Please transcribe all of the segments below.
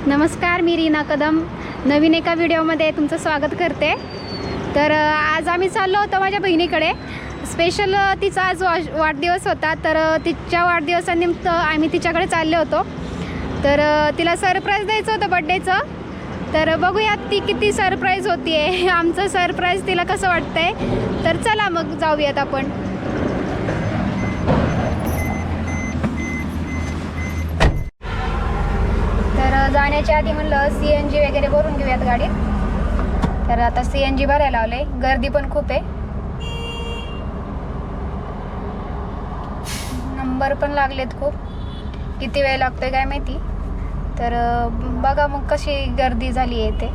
नमस्कार, मी रीना कदम नवीन एका व्हिडिओमध्ये तुमचं स्वागत करते। तर आज आम्ही चाललो होतो माझ्या बहिणीकडे। स्पेशल तिचा आज वाढदिवस होता, तर तिच्या वाढदिवसानिमित्त आम्ही तिच्याकडे चाललो होतो। तर तिला सरप्राईज द्यायचं होतं बर्थडेचं। तर बघूयात ती किती सरप्राईज होतीये, आमचं सरप्राईज तिला कसं वाटतंय। तर चला मग जाऊयात आपण। जाण्याच्या आधी म्हणलं CNG वगैरे भरून घेऊयात गाडीत। तर आता CNG भरायला लावले, गर्दी पण खूप आहे, नंबर पण लागलेत खूप। किती वेळ लागतोय काय माहिती। तर बघा मग कशी गर्दी झाली आहे ते।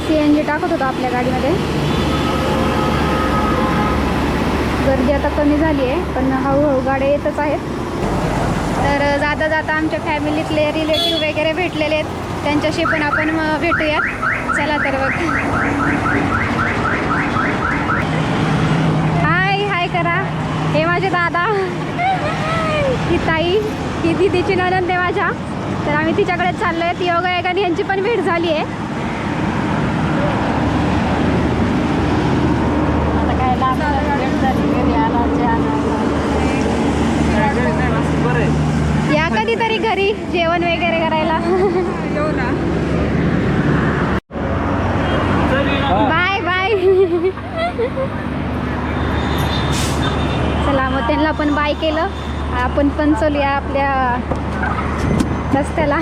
CNG टाकत होतो आपल्या गाडीमध्ये। गर्दी आता कमी झाली आहे, पण हळूहळू गाड्या येतच आहेत। तर जाता जाता आमच्या फॅमिलीतले रिलेटिव्ह वगैरे भेटलेले आहेत, त्यांच्याशी पण आपण भेटूयात। चला तर बघ, हाय हाय करा। हे माझे दादा, ही ताई, ही दीदीची नणंद आहे माझ्या। तर आम्ही तिच्याकडे चाललोय। ती योगायोगाने यांची पण भेट झाली आहे। या कधीतरी घरी जेवण वगैरे करायला। Bye bye. चला मग त्यांना पण बाय केलं, आपण पण चलूया आपल्या रस्त्याला।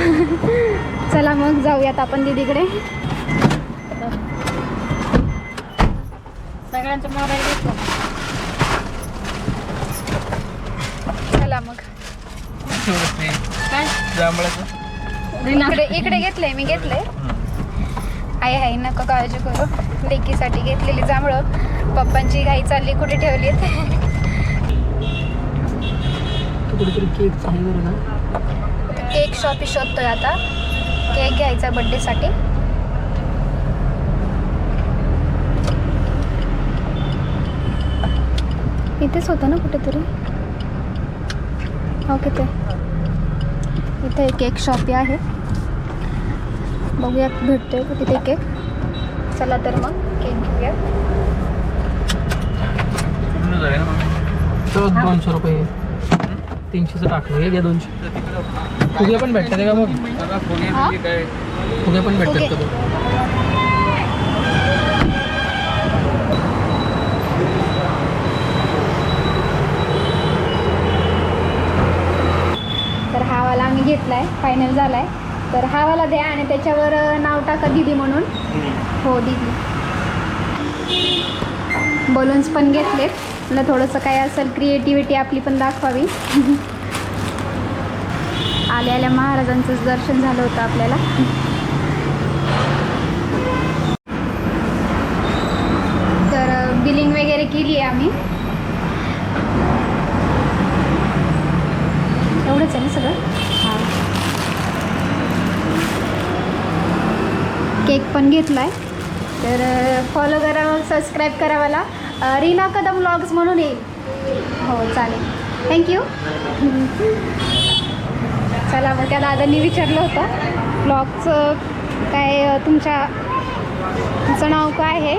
चला मग जाऊयात आपण दीदीकडे। सगळ्यांचं मोबाईल घेतला, चला मग। इकडे घेतलंय, मी घेतलंय। आहे आहे, नका काळजी करू। लेकीसाठी घेतलेली जांभळं, पप्पांची घाई चालली, कुठे ठेवली केक शॉपी शोधतोय आता, केक घ्यायचा बर्थडे साठी। इथेच होतं ना कुठेतरी, ओके। ते इथे केक शॉपी आहे, बघूयात भेटतोय का तिथे केक। चला तर मग केक घेऊया। 200 रुपये, 300चं टाकलं, हे घ्या 200। फुगे पण भेटतात का मग? फुगे पण भेटतात का? तर हा वाला आम्ही घेतलाय, फायनल झालाय। तर हा वाला द्या आणि त्याच्यावर नाव टाका दीदी म्हणून। हो दीदी। बलून्स पण घेतलेत, मला थोडंसं काय असेल क्रिएटिव्हिटी आपली पण दाखवावी। आल्या आल्या महाराजांचंच दर्शन झालं होतं आपल्याला। तर बिलिंग वगैरे केली आहे आम्ही। एवढंच आहे ना सगळं? हां, केक पण घेतलाय। तर फॉलो करा, सबस्क्राईब करा मला, रीना कदम व्लॉग्स म्हणून येईल। हो चालेल, थँक्यू। चला मग, त्या दादांनी विचारलं होतं व्लॉगचं काय, तुमचं नाव काय आहे।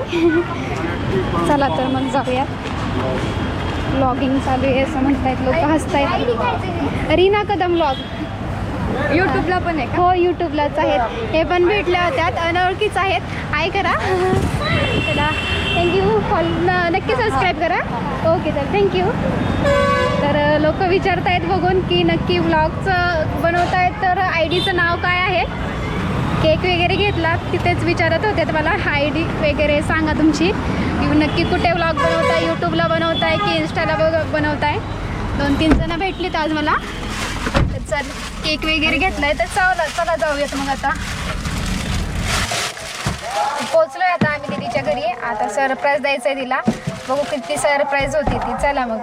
चला तर मग जाऊया। व्लॉगिंग चालू आहे असं म्हणतायत लोक, हसतायत। रीना कदम व्लॉग यूट्यूबला पण आहे का? हो, यूट्यूबलाच आहेत। हे पण भेटल्या होत्या, अनोळखीच आहेत। हाय करा, चला थँक्यू। नक्की सबस्क्राईब करा। ओके तर थँक्यू। तर लोक विचारतायत बघून की नक्की व्लॉगचं बनवतायत, तर IDचं नाव काय आहे। केक वगैरे घेतला, तिथेच विचारत होते मला ID वगैरे सांगा तुमची, नक्की कुठे व्लॉग बनवताय, यूट्यूबला बनवताय की इंस्टाला बनवताय। 2-3 जण भेटलीत आज मला। तर चल, केक वगैरे घेतलाय, तर चला जाऊयात मग। आता पोचलोय आता आम्ही दीदीच्या घरी। आता सरप्राईज द्यायचं आहे तिला, बघू किती सरप्राईज होती ती। चला मग।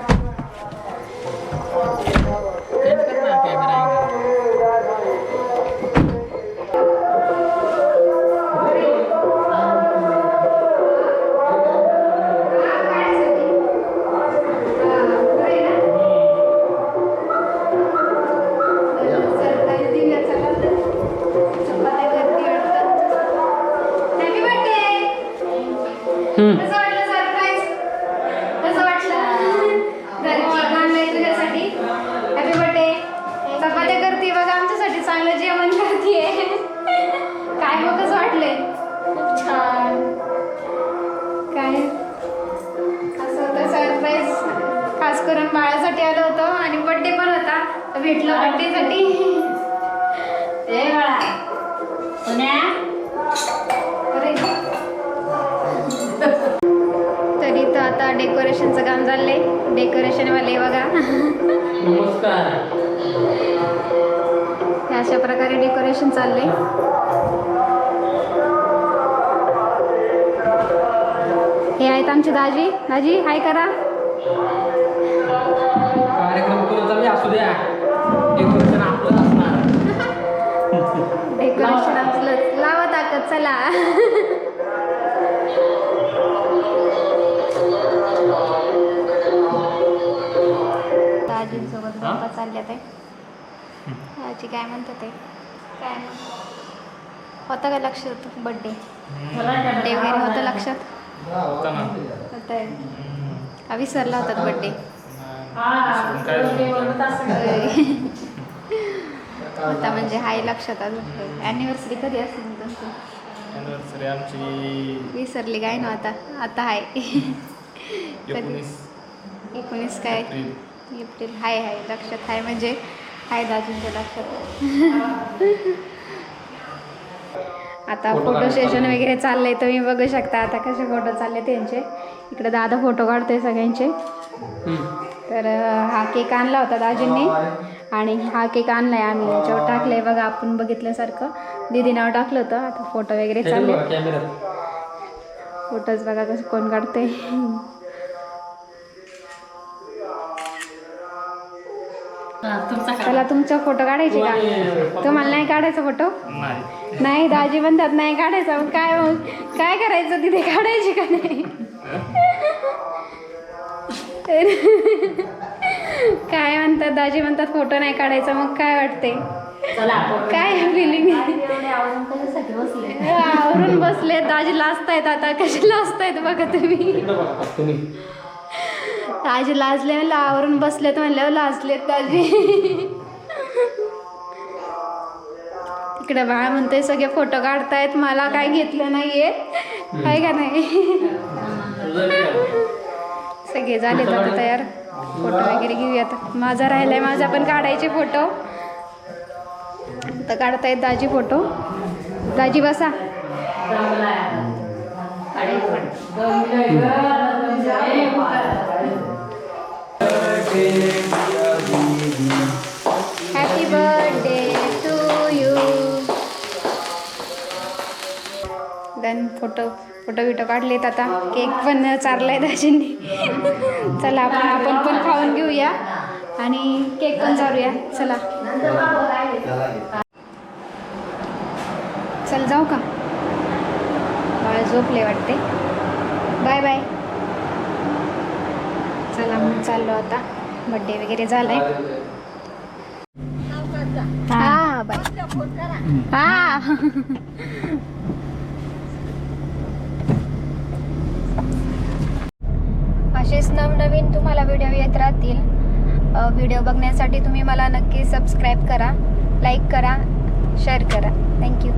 चांगलं जेवण करते. काय मग कसं वाटलंय? खूप छान. काय असं होतं सरप्राईज खास करून बाळासाठी आलो होतो आणि बर्थडे पण होता तर भेटलो बर्थडेसाठी. ए बाळा सोन्या. तर इथं आता डेकोरेशनचं काम चाललंय. डेकोरेशनवाले बघा नमस्कार. हे अशा प्रकारे डेकोरेशन चाललंय. हे आहेत आमचे दाजी. दाजी हाय करा. कार्यक्रम कोणाचा बी असू द्या, डेकोरेशन आपलंच असणार. डेकोरेशन आपलं लावा ताकद चला. दाजींसोबत गप्पा चालल्यात आहे. दाजी काय म्हणतात ते काय होतं का लक्षात? बड्डे बड्डे वगैरे होतं लक्षात? होतं का विसरला होतात बड्डे? आता म्हणजे हाय लक्षात अजून. ॲनिव्हर्सरी कधी असते तुमची? ॲनिव्हर्सरी आमची विसरली काय ना आता. आता हाय 19 काय एप्रिल. हाय हाय लक्षात हाय म्हणजे हाय दाजींच्या लक्षात. आता फोटो सेशन वगैरे चाललंय तुम्ही बघू शकता आता कसे फोटो चालले त्यांचे. इकडे दादा फोटो काढतोय सगळ्यांचे. तर हा केक आणला होता दाजींनी आणि हा केक आणलाय आम्ही याच्यावर टाकलंय बघा. आपण बघितल्यासारखं दीदी नाव टाकलं होतं. आता फोटो वगैरे चालले. फोटोज बघा कसं कोण काढते. चला तुमचा फोटो काढायचे का? तुम्हाला नाही काढायचा फोटो? नाही दाजी म्हणतात नाही काढायचा. मग काय करायचं तिथे? काढायचे का नाही? काय म्हणतात दाजी म्हणतात फोटो नाही काढायचा. मग काय वाटते? काय फिलिंग? आवरून बसले दाजी लाजतायत. आता कसे लाजतायत बघा तुम्ही. दाजी लाजले म्हणलं आवरून बसलेत म्हणल्यावर लाजलेत दाजी. तिकडे बाळ म्हणते सगळे फोटो काढतायत मला काय घेतलं नाहीये काय का नाही. सगळे झालेत आता तयार. फोटो वगैरे घेऊयात. माझा राहिलाय माझा पण काढायचे फोटो. आता काढतायत दाजी फोटो. दाजी बसा. Happy birthday to you. Then photo बिटो काढलेत. आता केक पण चारलाय दाजींनी. चला आपण पण खाऊन घेऊया आणि केक पण चारूया. चला चल जाऊ का? बाळ झोपले वाटते. Bye bye. चला मग चाललो आता. बड्डे वगैरे झालाय. हा बाय. हा असेच नवनवीन तुम्हाला व्हिडिओ येत राहतील. व्हिडिओ बघण्यासाठी तुम्ही मला नक्की सबस्क्राईब करा, लाईक करा, शेअर करा. थँक्यू.